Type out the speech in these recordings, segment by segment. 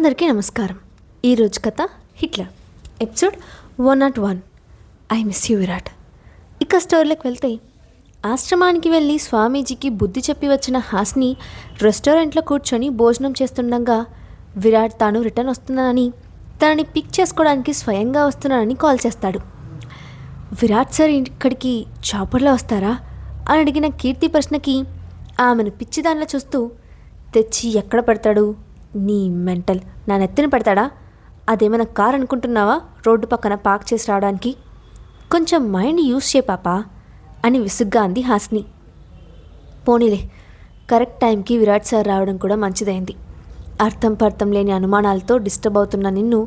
అందరికీ నమస్కారం. ఈరోజు కథ Hitler episode 101. I miss you Virat. ఇక స్టోరీలోకి వెళ్తే, ఆశ్రమానికి వెళ్ళి స్వామీజీకి బుద్ధి చెప్పి వచ్చిన హాస్ని రెస్టారెంట్లో కూర్చొని భోజనం చేస్తుండగా విరాట్ తాను రిటర్న్ వస్తున్నానని, తనని పిక్ చేసుకోవడానికి స్వయంగా వస్తున్నానని కాల్ చేస్తాడు. విరాట్ సార్ ఇక్కడికి చాపర్లో వస్తారా అని అడిగిన కీర్తి ప్రశ్నకి ఆమెను పిచ్చిదానిలో చూస్తూ, తెచ్చి ఎక్కడ పెడతాడు, నీ మెంటల్, నా నెత్తిన పెడతాడా, అదేమైనా కార్ అనుకుంటున్నావా రోడ్డు పక్కన పార్క్ చేసి రావడానికి, కొంచెం మైండ్ యూస్ చే పాపా అని విసుగ్గా అంది హాస్ని. పోనీలే, కరెక్ట్ టైంకి విరాట్ సార్ రావడం కూడా మంచిదైంది. అర్థం లేని అనుమానాలతో డిస్టర్బ్ అవుతున్న నిన్ను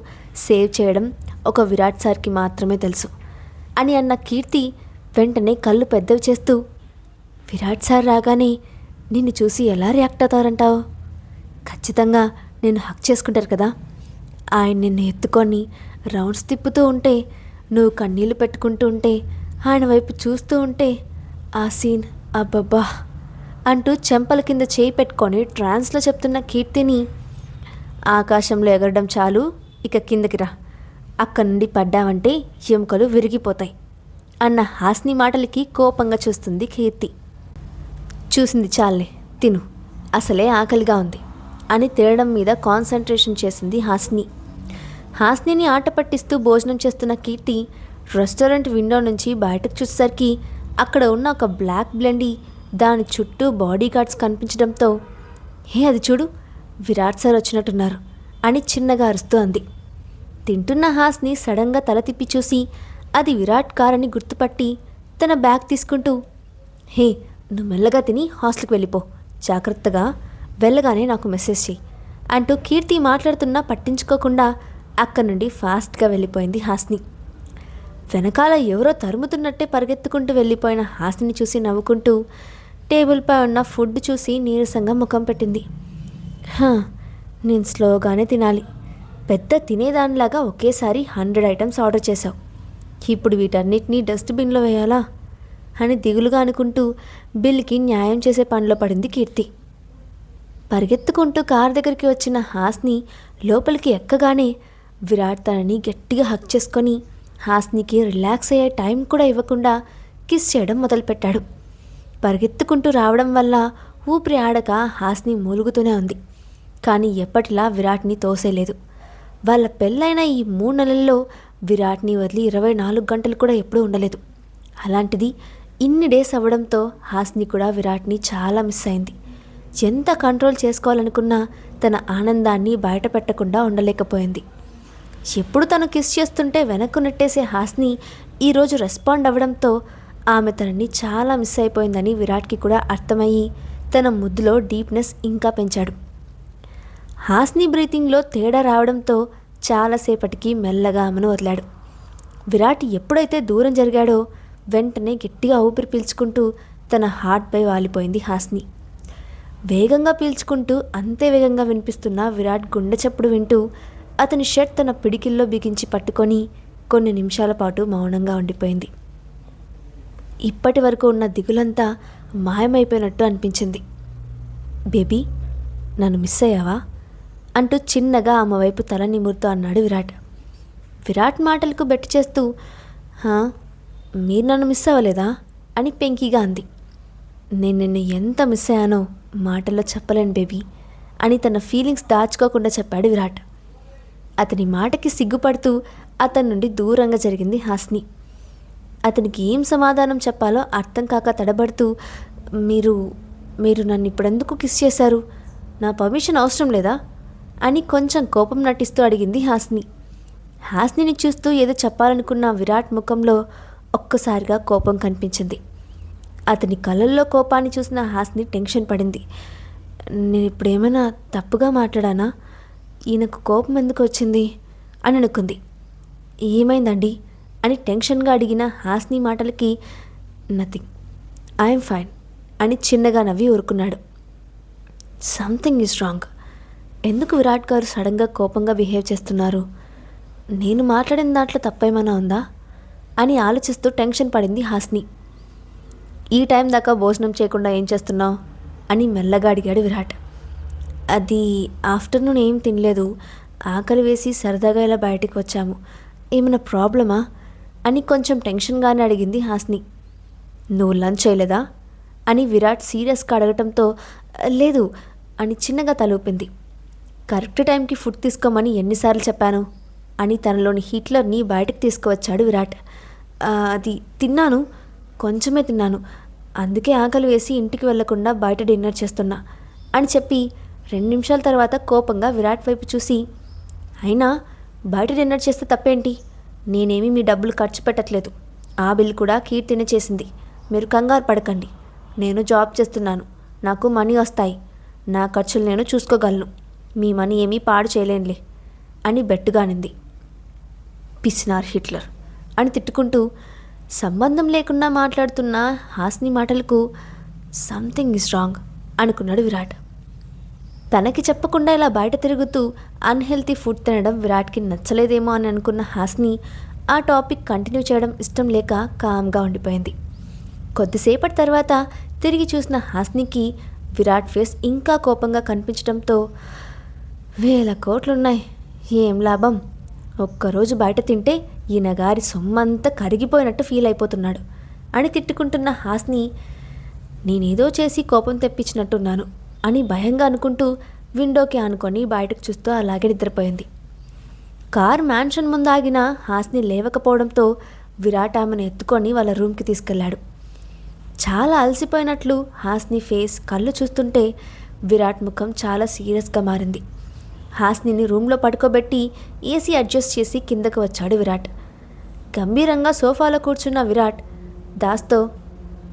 సేవ్ చేయడం ఒక విరాట్ సార్కి మాత్రమే తెలుసు అని అన్న కీర్తి వెంటనే కళ్ళు పెద్దవి చేస్తూ, విరాట్ సార్ రాగానే నిన్ను చూసి ఎలా రియాక్ట్ అవుతారంటావు? ఖచ్చితంగా నిన్ను హక్ చేసుకుంటారు కదా. ఆయన నిన్ను ఎత్తుకొని రౌండ్స్ తిప్పుతూ ఉంటే, నువ్వు కన్నీళ్లు పెట్టుకుంటూ ఉంటే, ఆయన వైపు చూస్తూ ఉంటే, ఆ సీన్ అబ్బబ్బా అంటూ చెంపల కింద చేయి పెట్టుకొని ట్రాన్స్లో చెప్తున్న కీర్తిని, ఆకాశంలో ఎగరడం చాలు, ఇక కిందకి రా, అక్కడి నుండి పడ్డావంటే ఎముకలు విరిగిపోతాయి అన్న హాస్ని మాటలకి కోపంగా చూస్తుంది కీర్తి. చూసింది చాలే, తిను, అసలే ఆకలిగా ఉంది అని తినడం మీద కాన్సన్ట్రేషన్ చేసింది హాస్ని. హాస్నిని ఆట పట్టిస్తూ భోజనం చేస్తున్న కీర్తి రెస్టారెంట్ విండో నుంచి బయటకు చూసేసరికి అక్కడ ఉన్న ఒక బ్లాక్ బ్లెండీ, దాని చుట్టూ బాడీ గార్డ్స్ కనిపించడంతో, హే అది చూడు, విరాట్ సార్ వచ్చినట్టున్నారు అని చిన్నగా అరుస్తూ అంది. తింటున్న హాస్ని సడన్గా తల తిప్పి చూసి అది విరాట్ కార్ అని గుర్తుపట్టి తన బ్యాగ్ తీసుకుంటూ, హే నువ్వు మెల్లగా తిని హాస్టల్కి వెళ్ళిపో, జాగ్రత్తగా, వెళ్ళగానే నాకు మెసేజ్ చెయ్యి అంటూ కీర్తి మాట్లాడుతున్నా పట్టించుకోకుండా అక్కడి నుండి ఫాస్ట్గా వెళ్ళిపోయింది హాస్ని. వెనకాల ఎవరో తరుముతున్నట్టే పరిగెత్తుకుంటూ వెళ్ళిపోయిన హాస్ని చూసి నవ్వుకుంటూ టేబుల్పై ఉన్న ఫుడ్ చూసి నీరసంగా ముఖం పెట్టింది. నేను స్లోగానే తినాలి, పెద్ద తినేదానిలాగా ఒకేసారి 100 ఐటమ్స్ ఆర్డర్ చేశావు, ఇప్పుడు వీటన్నిటినీ డస్ట్బిన్లో వేయాలా అని దిగులుగా అనుకుంటూ బిల్కి న్యాయం చేసే పనిలో పడింది కీర్తి. పరిగెత్తుకుంటూ కార్ దగ్గరికి వచ్చిన హాస్ని లోపలికి ఎక్కగానే విరాట్ తనని గట్టిగా హక్ చేసుకొని హాస్నికి రిలాక్స్ అయ్యే టైం కూడా ఇవ్వకుండా కిస్ చేయడం మొదలుపెట్టాడు. పరిగెత్తుకుంటూ రావడం వల్ల ఊపిరి ఆడక హాస్ని మూలుగుతూనే ఉంది. కానీ ఎప్పటిలా విరాట్ని తోసేలేదు. వాళ్ళ పెళ్ళైన ఈ 3 నెలల్లో విరాట్ని వదిలి 24 గంటలు కూడా ఎప్పుడూ ఉండలేదు. అలాంటిది ఇన్ని డేస్ అవ్వడంతో హాస్ని కూడా విరాట్ని చాలా మిస్ అయింది. ఎంత కంట్రోల్ చేసుకోవాలనుకున్నా తన ఆనందాన్ని బయట పెట్టకుండా ఉండలేకపోయింది. ఎప్పుడు తను కిస్ చేస్తుంటే వెనక్కు నెట్టేసే హాస్ని ఈరోజు రెస్పాండ్ అవ్వడంతో ఆమె తనని చాలా మిస్ అయిపోయిందని విరాట్కి కూడా అర్థమయ్యి తన ముద్దులో డీప్నెస్ ఇంకా పెంచాడు. హాస్ని బ్రీతింగ్లో తేడా రావడంతో చాలాసేపటికి మెల్లగా ఆమెను వదిలాడు. విరాట్ ఎప్పుడైతే దూరం జరిగాడో వెంటనే గట్టిగా ఊపిరి పీల్చుకుంటూ తన హార్ట్పై వాలిపోయింది హాస్ని. వేగంగా పీల్చుకుంటూ అంతే వేగంగా వినిపిస్తున్న విరాట్ గుండె చప్పుడు వింటూ అతని షర్ట్ తన పిడికిల్లో బిగించి పట్టుకొని కొన్ని నిమిషాల పాటు మౌనంగా ఉండిపోయింది. ఇప్పటి వరకు ఉన్న దిగులంతా మాయమైపోయినట్టు అనిపించింది. బేబీ, నన్ను మిస్ అయ్యావా అంటూ చిన్నగా ఆమె వైపు తల నిమురుతూ అన్నాడు విరాట్. విరాట్ మాటలకు బెట్టి చేస్తూ, మీరు నన్ను మిస్ అవ్వలేదా అని పెంకిగా అంది. నేను నిన్ను ఎంత మిస్ అయ్యానో మాటల్లో చెప్పలేను బేబీ అని తన ఫీలింగ్స్ దాచుకోకుండా చెప్పాడు విరాట్. అతని మాటకి సిగ్గుపడుతూ అతని నుండి దూరంగా జరిగింది హాస్ని. అతనికి ఏం సమాధానం చెప్పాలో అర్థం కాక తడబడుతూ, మీరు నన్ను ఇప్పుడెందుకు కిస్ చేశారు, నా పర్మిషన్ అవసరం లేదా అని కొంచెం కోపం నటిస్తూ అడిగింది హాస్ని. హాస్నిని చూస్తూ ఏదో చెప్పాలనుకున్న విరాట్ ముఖంలో ఒక్కసారిగా కోపం కనిపించింది. అతని కళ్ళల్లో కోపాన్ని చూసిన హాస్ని టెన్షన్ పడింది. నేను ఇప్పుడు ఏమైనా తప్పుగా మాట్లాడానా, ఈయనకు కోపం ఎందుకు వచ్చింది అని అనుకుంది. ఏమైందండి అని టెన్షన్గా అడిగిన హాస్ని మాటలకి, నథింగ్, ఐఎమ్ ఫైన్ అని చిన్నగా నవ్వి ఊరుకున్నాడు. సంథింగ్ ఈజ్ రాంగ్, ఎందుకు విరాట్ గారు సడన్గా కోపంగా బిహేవ్ చేస్తున్నారు, నేను మాట్లాడిన దాంట్లో తప్పేమైనా ఉందా అని ఆలోచిస్తూ టెన్షన్ పడింది హాస్ని. ఈ టైం దాకా భోజనం చేయకుండా ఏం చేస్తున్నావు అని మెల్లగా అడిగాడు విరాట్. అది ఆఫ్టర్నూన్ ఏం తినలేదు, ఆకలి వేసి సరదాగా ఇలా బయటికి వచ్చాము. ఏమైనా ప్రాబ్లమా అని కొంచెం టెన్షన్గానే అడిగింది హాస్ని. నువ్వు లంచ్ చేయలేదా అని విరాట్ సీరియస్గా అడగటంతో లేదు అని చిన్నగా తలూపింది. కరెక్ట్ టైంకి ఫుడ్ తీసుకోమని ఎన్నిసార్లు చెప్పాను అని తనలోని హిట్లర్ని బయటకు తీసుకువచ్చాడు విరాట్. అది తిన్నాను, కొంచెమే తిన్నాను, అందుకే ఆకలి వేసి ఇంటికి వెళ్లకుండా బయట డిన్నర్ చేస్తున్నా అని చెప్పి 2 నిమిషాల తర్వాత కోపంగా విరాట్ వైపు చూసి, అయినా బయట డిన్నర్ చేస్తే తప్పేంటి, నేనేమీ మీ డబ్బులు ఖర్చు పెట్టట్లేదు, ఆ బిల్ కూడా కీర్తినే చేసింది, మీరు కంగారు పడకండి, నేను జాబ్ చేస్తున్నాను, నాకు మనీ వస్తాయి, నా ఖర్చులు నేను చూసుకోగలను, మీ మనీ ఏమీ పాడు చేయలేనులే అని బెట్టుగానింది. పిసినార్ హిట్లర్ అని తిట్టుకుంటూ సంబంధం లేకుండా మాట్లాడుతున్న హాస్ని మాటలకు సంథింగ్ ఇస్ రాంగ్ అనుకున్నాడు విరాట్. తనకి చెప్పకుండా ఇలా బయట తిరుగుతూ అన్హెల్తీ ఫుడ్ తినడం విరాట్కి నచ్చలేదేమో అని అనుకున్న హాస్ని ఆ టాపిక్ కంటిన్యూ చేయడం ఇష్టం లేక కామ్గా ఉండిపోయింది. కొద్దిసేపటి తర్వాత తిరిగి చూసిన హాస్నికి విరాట్ ఫేస్ ఇంకా కోపంగా కనిపించడంతో, 1000 కోట్లున్నాయి, ఏం లాభం, ఒక్కరోజు బయట తింటే ఈయన గారి సొమ్మంతా కరిగిపోయినట్టు ఫీల్ అయిపోతున్నాడు అని తిట్టుకుంటున్న హాస్ని, నేనేదో చేసి కోపం తెప్పించినట్టున్నాను అని భయంగా అనుకుంటూ విండోకి ఆనుకొని బయటకు చూస్తూ అలాగే నిద్రపోయింది. కార్ మ్యాన్షన్ ముందు ఆగిన హాస్ని లేవకపోవడంతో విరాట్ ఆమెను ఎత్తుకొని వాళ్ళ రూమ్కి తీసుకెళ్లాడు. చాలా అలసిపోయినట్లు హాస్ని ఫేస్, కళ్ళు చూస్తుంటే విరాట్ ముఖం చాలా సీరియస్గా మారింది. హాస్నిని రూమ్లో పడుకోబెట్టి ఏసీ అడ్జస్ట్ చేసి కిందకు వచ్చాడు విరాట్. గంభీరంగా సోఫాలో కూర్చున్న విరాట్ దాస్తో,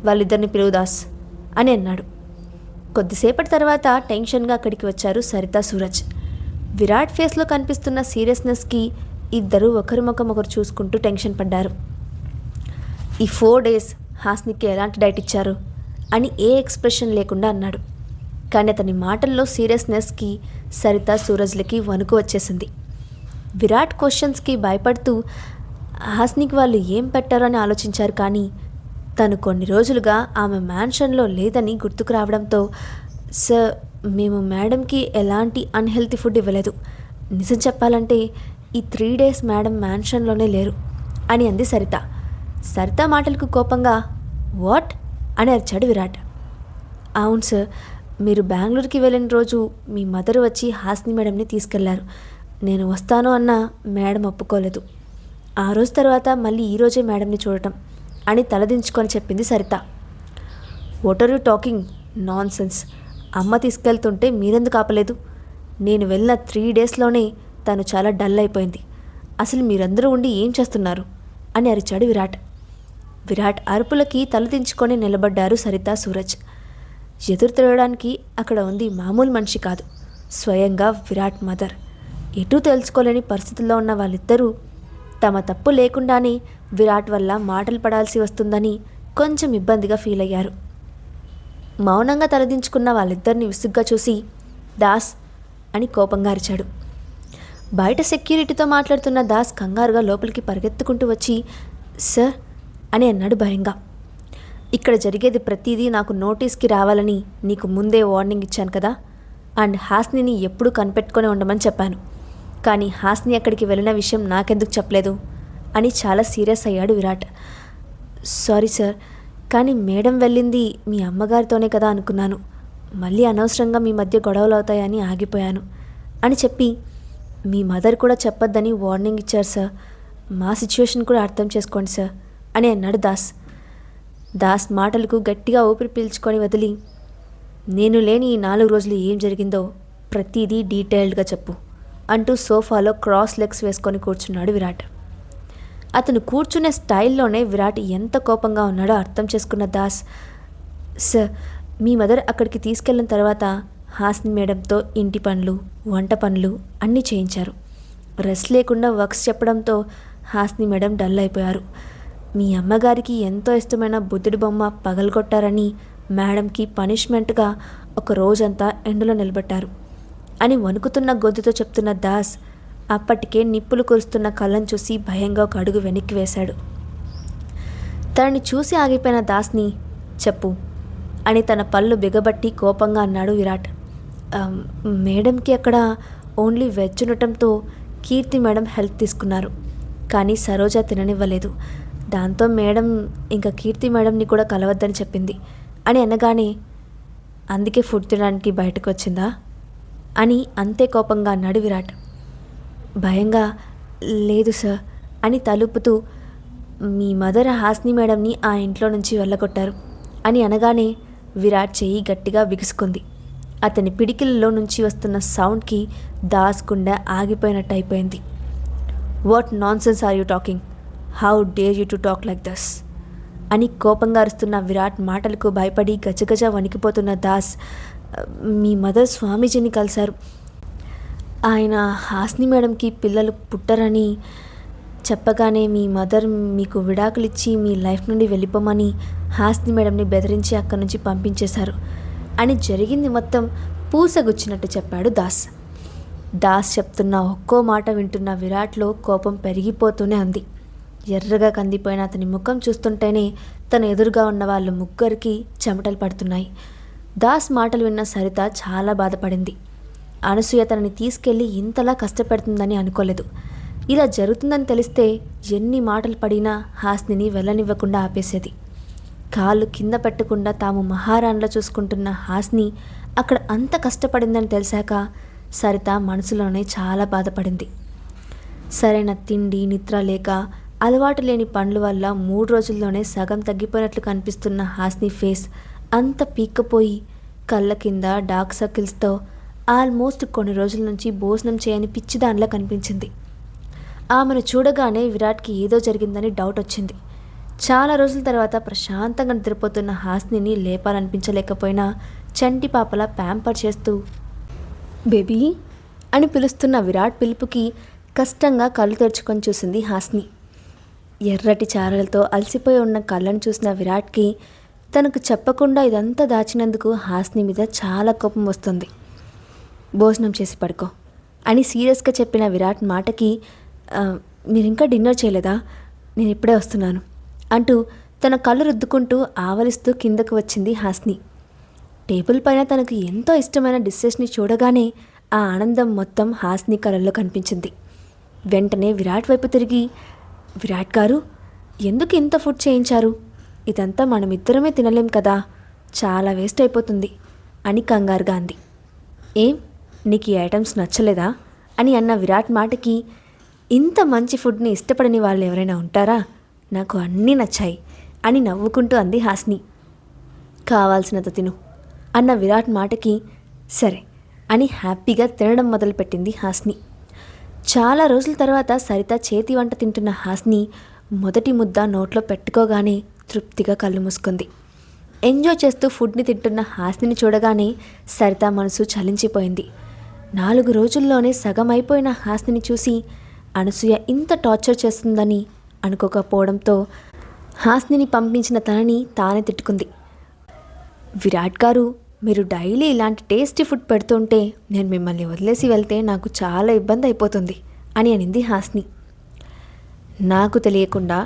వాళ్ళిద్దరిని పిలువు దాస్ అని అన్నాడు. కొద్దిసేపటి తర్వాత టెన్షన్గా అక్కడికి వచ్చారు సరిత, సూరజ్. విరాట్ ఫేస్లో కనిపిస్తున్న సీరియస్నెస్కి ఇద్దరు ఒకరి ముఖం ఒకరు చూసుకుంటూ టెన్షన్ పడ్డారు. ఈ 4 days హాస్నికి ఎలాంటి డైట్ ఇచ్చారు అని ఏ ఎక్స్ప్రెషన్ లేకుండా అన్నాడు. కానీ అతని మాటల్లో సీరియస్నెస్కి సరిత, సూరజ్లకి వణుకు వచ్చేసింది. విరాట్ క్వశ్చన్స్కి భయపడుతూ హాస్నికి వాళ్ళు ఏం పెట్టారో అని ఆలోచించారు. కానీ తను కొన్ని రోజులుగా ఆమె మ్యాన్షన్లో లేదని గుర్తుకు రావడంతో, సార్ మేము మేడంకి ఎలాంటి అన్హెల్తీ ఫుడ్ ఇవ్వలేదు, నిజం చెప్పాలంటే ఈ 3 days మేడం మ్యాన్షన్లోనే లేరు అని అంది సరిత. సరిత మాటలకు కోపంగా వాట్ అని అరిచాడు విరాట్. అవును సార్, మీరు బెంగళూరుకి వెళ్ళిన రోజు మీ మదర్ వచ్చి హాస్ని మేడంని తీసుకెళ్లారు, నేను వస్తాను అన్న మేడం ఒప్పుకోలేదు, ఆ రోజు తర్వాత మళ్ళీ ఈరోజే మేడంని చూడటం అని తలదించుకొని చెప్పింది Saritha. What are you talking nonsense, అమ్మ తీసుకెళ్తుంటే మీరెందుకు ఆపలేదు, నేను వెళ్ళిన 3 daysలోనే తను చాలా డల్ అయిపోయింది, అసలు మీరందరూ ఉండి ఏం చేస్తున్నారు అని అరిచాడు విరాట్. విరాట్ అరుపులకి తలదించుకొని నిలబడ్డారు సరిత, సూరజ్. ఎదురు తిరగడానికి అక్కడ ఉంది మామూలు మనిషి కాదు, స్వయంగా విరాట్ మదర్. ఎటూ తెలుసుకోలేని పరిస్థితుల్లో ఉన్న వాళ్ళిద్దరూ తమ తప్పు లేకుండానే విరాట్ వల్ల మాటలు పడాల్సి వస్తుందని కొంచెం ఇబ్బందిగా ఫీల్ అయ్యారు. మౌనంగా తలదించుకున్న వాళ్ళిద్దరిని విసుగ్గా చూసి దాస్ అని కోపంగా అరిచాడు. బయట సెక్యూరిటీతో మాట్లాడుతున్న దాస్ కంగారుగా లోపలికి పరిగెత్తుకుంటూ వచ్చి సార్ అని అన్నాడు భయంగా. ఇక్కడ జరిగేది ప్రతిదీ నాకు నోటీస్కి రావాలని నీకు ముందే వార్నింగ్ ఇచ్చాను కదా, అండ్ హాస్నిని ఎప్పుడూ కనిపెట్టుకొని ఉండమని చెప్పాను, కానీ హాస్ని అక్కడికి వెళ్ళిన విషయం నాకెందుకు చెప్పలేదు అని చాలా సీరియస్ అయ్యాడు విరాట్. సారీ సార్, కానీ మేడం వెళ్ళింది మీ అమ్మగారితోనే కదా అనుకున్నాను, మళ్ళీ అనవసరంగా మీ మధ్య గొడవలు అవుతాయని ఆగిపోయాను అని చెప్పి, మీ మదర్ కూడా చెప్పొద్దని వార్నింగ్ ఇచ్చారు సార్, మా సిచ్యువేషన్ కూడా అర్థం చేసుకోండి సార్ అని అన్నాడు దాస్. దాస్ మాటలకు గట్టిగా ఊపిరి పీల్చుకొని వదిలి, నేను లేని ఈ 4 రోజులు ఏం జరిగిందో ప్రతిదీ డీటెయిల్డ్గా చెప్పు అంటూ సోఫాలో క్రాస్ లెగ్స్ వేసుకొని కూర్చున్నాడు విరాట్. అతను కూర్చునే స్టైల్లోనే విరాట్ ఎంత కోపంగా ఉన్నాడో అర్థం చేసుకున్న దాస్, సార్ మీ మదర్ అక్కడికి తీసుకెళ్ళిన తర్వాత హాస్ని మేడంతో ఇంటి పనులు, వంట పనులు అన్నీ చేయించారు, రెస్ట్ లేకుండా వర్క్స్ చెప్పడంతో హాస్ని మేడం డల్ అయిపోయారు, మీ అమ్మగారికి ఎంతో ఇష్టమైన బుద్ధుడి బొమ్మ పగలగొట్టారని మేడంకి పనిష్మెంట్గా ఒక రోజంతా ఎండలో నిలబెట్టారు అని వణుకుతున్న గొంతుతో చెప్తున్న దాస్ అప్పటికే నిప్పులు కురుస్తున్న కళ్ళను చూసి భయంగా ఒక అడుగు వెనక్కి వేశాడు. తనని చూసి ఆగిపోయిన దాస్ని చెప్పు అని తన పళ్ళు బిగబట్టి కోపంగా అన్నాడు విరాట్. మేడంకి అక్కడ ఓన్లీ వెజ్ ఉండటంతో కీర్తి మేడం హెల్ప్ తీసుకున్నారు. కానీ సరోజ తిననివ్వలేదు. దాంతో మేడం ఇంకా కీర్తి మేడంని కూడా కలవద్దని చెప్పింది అని అనగానే, అందుకే ఫుడ్ తినడానికి బయటకు వచ్చిందా అని అంతే కోపంగా అన్నాడు విరాట్. భయంగా, లేదు సార్ అని తలుపుతూ, మీ మదర్ హాస్ని మేడంని ఆ ఇంట్లో నుంచి వెళ్ళగొట్టారు అని అనగానే విరాట్ చెయ్యి గట్టిగా బిగుసుకుంది. అతని పిడికిలలో నుంచి వస్తున్న సౌండ్కి దాస్ గుండె ఆగిపోయినట్టు అయిపోయింది. What nonsense are you talking? How dare you to talk like this అని కోపంగా అరుస్తున్న విరాట్ మాటలకు భయపడి గజగజ వణికిపోతున్న దాస్, మీ మదర్ స్వామీజీని కలిశారు. ఆయన హాస్ని మేడంకి పిల్లలు పుట్టరని చెప్పగానే మీ మదర్ మీకు విడాకులిచ్చి మీ లైఫ్ నుండి వెళ్ళిపోమని హాస్ని మేడంని బెదిరించి అక్కడి నుంచి పంపించేశారు అని జరిగింది మొత్తం పూసగుచ్చినట్టు చెప్పాడు దాస్. దాస్ చెప్తున్న ఒక్కో మాట వింటున్న విరాట్లో కోపం పెరిగిపోతూనే ఉంది. ఎర్రగా కందిపోయిన అతని ముఖం చూస్తుంటేనే తన ఎదురుగా ఉన్న వాళ్ళు ముగ్గురికి చెమటలు పడుతున్నాయి. దాస్ మాటలు విన్న సరిత చాలా బాధపడింది. అనసూయ తనని తీసుకెళ్ళి ఇంతలా కష్టపెడుతుందని అనుకోలేదు. ఇలా జరుగుతుందని తెలిస్తే ఎన్ని మాటలు పడినా హాస్నిని వెళ్ళనివ్వకుండా ఆపేసేది. కాళ్ళు కింద పెట్టకుండా తాము మహారాణిలో చూసుకుంటున్న హాస్ని అక్కడ అంత కష్టపడిందని తెలిసాక సరిత మనసులోనే చాలా బాధపడింది. సరైన తిండి నిద్ర లేక అలవాటు లేని పనుల వల్ల 3 రోజుల్లోనే సగం తగ్గిపోయినట్లు కనిపిస్తున్న హాస్ని ఫేస్ అంత పీక్కపోయి కళ్ళ కింద డార్క్ సర్కిల్స్తో ఆల్మోస్ట్ కొన్ని రోజుల నుంచి భోజనం చేయని పిచ్చిదానిలా కనిపించింది. ఆమెను చూడగానే విరాట్కి ఏదో జరిగిందని డౌట్ వచ్చింది. చాలా రోజుల తర్వాత ప్రశాంతంగా నిద్రపోతున్న హాస్నిని లేపాలనిపించలేకపోయినా చంటి పాపలా ప్యాంపర్ చేస్తూ బేబీ అని పిలుస్తున్న విరాట్ పిలుపుకి కష్టంగా కళ్ళు తెరుచుకొని చూసింది హాస్ని. ఎర్రటి చారలతో అలసిపోయి ఉన్న కళ్ళను చూసిన విరాట్కి తనకు చెప్పకుండా ఇదంతా దాచినందుకు హాస్ని మీద చాలా కోపం వస్తుంది. భోజనం చేసి పడుకో అని సీరియస్గా చెప్పిన విరాట్ మాటకి, మీరింకా డిన్నర్ చేయలేదా? నేను ఇప్పుడే వస్తున్నాను అంటూ తన కళ్ళు రుద్దుకుంటూ ఆవలిస్తూ కిందకు వచ్చింది హాస్ని. టేబుల్ పైన తనకు ఎంతో ఇష్టమైన డిషెస్ని చూడగానే ఆ ఆనందం మొత్తం హాస్ని కళ్ళల్లో కనిపించింది. వెంటనే విరాట్ వైపు తిరిగి, విరాట్ గారు ఎందుకు ఇంత ఫుడ్ చేయించారు? ఇదంతా మనమిద్దరమే తినలేం కదా, చాలా వేస్ట్ అయిపోతుంది అని కంగారుగా అంది. ఏం, నీకు ఈ ఐటమ్స్ నచ్చలేదా అని అన్న విరాట్ మాటకి, ఇంత మంచి ఫుడ్ని ఇష్టపడని వాళ్ళు ఎవరైనా ఉంటారా? నాకు అన్నీ నచ్చాయి అని నవ్వుకుంటూ అంది హాస్ని. కావాల్సినంత తిను అన్న విరాట్ మాటకి సరే అని హ్యాపీగా తినడం మొదలుపెట్టింది హాస్ని. చాలా రోజుల తర్వాత సరిత చేతి వంట తింటున్న హాస్ని మొదటి ముద్ద నోట్లో పెట్టుకోగానే తృప్తిగా కళ్ళు మూసుకుంది. ఎంజాయ్ చేస్తూ ఫుడ్ని తింటున్న హాస్నిని చూడగానే సరిత మనసు చలించిపోయింది. 4 రోజుల్లోనే సగం అయిపోయిన హాస్నిని చూసి అనసూయ ఇంత టార్చర్ చేస్తుందని అనుకోకపోవడంతో హాస్నిని పంపించిన తనని తానే తిట్టుకుంది. విరాట్ గారు, మీరు డైలీ ఇలాంటి టేస్టీ ఫుడ్ పెడుతుంటే నేను మిమ్మల్ని వదిలేసి వెళ్తే నాకు చాలా ఇబ్బంది అయిపోతుంది అని అనింది హాస్ని. నాకు తెలియకుండా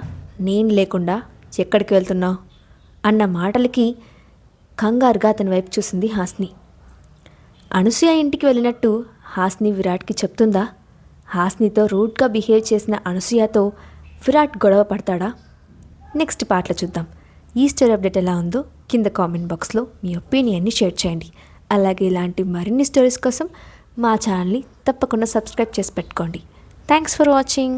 నేను లేకుండా ఎక్కడికి వెళ్తున్నావు అన్న మాటలకి కంగారుగా అతని వైపు చూసింది హాస్ని. అనసూయ ఇంటికి వెళ్ళినట్టు హాస్ని విరాట్కి చెప్తుందా? హాస్నితో రూడ్గా బిహేవ్ చేసిన అనసూయతో విరాట్ గొడవ పడతాడా? నెక్స్ట్ పార్ట్లో చూద్దాం. ఈ స్టోరీ అప్డేట్ ఎలా ఉందో కింద కామెంట్ బాక్స్లో మీ ఒపీనియన్ని షేర్ చేయండి. అలాగే ఇలాంటి మరిన్ని స్టోరీస్ కోసం మా ఛానల్ని తప్పకుండా సబ్స్క్రైబ్ చేసి పెట్టుకోండి. Thanks for watching.